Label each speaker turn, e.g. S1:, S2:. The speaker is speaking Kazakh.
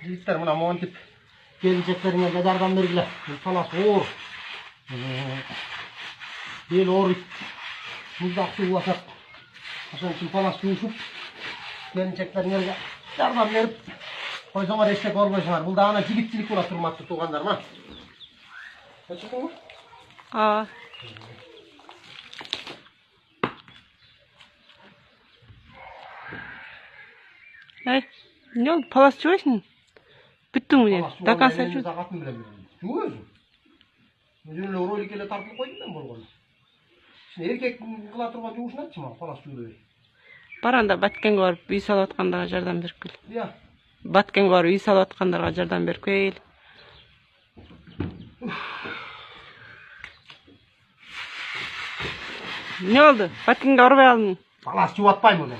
S1: жігіттер мына монтип келіншектеріңерге жардам бергіле. Палас оор. Бел орып. Мұздақ су басақ. Ошон үчүн палас жуушуп келіншектеріңерге жардам берип койсоңор эчтеке болбойсуңар. Бул да ана жигитчилик болот, урматтуу туугандарым. Чыкыңбы?
S2: Ай, не oldu? Palas çuvaşın? Büttün mü? Dakan saçı.
S1: Сагатын билем. Жуу өзү. Өзүнө ролик эле тартылып койдум мен болгону. Эркек кыла турган жуушун айтчы мага, палас жуу.
S2: Баранда Баткенге барып үй салып аткандарга жардам берип кел.
S1: Иә.
S2: Баткенге барып үй салып аткандарга жардам берип кел. Ne oldu? Баткенге барбай калдың?
S1: Палас жууп атпайм мен.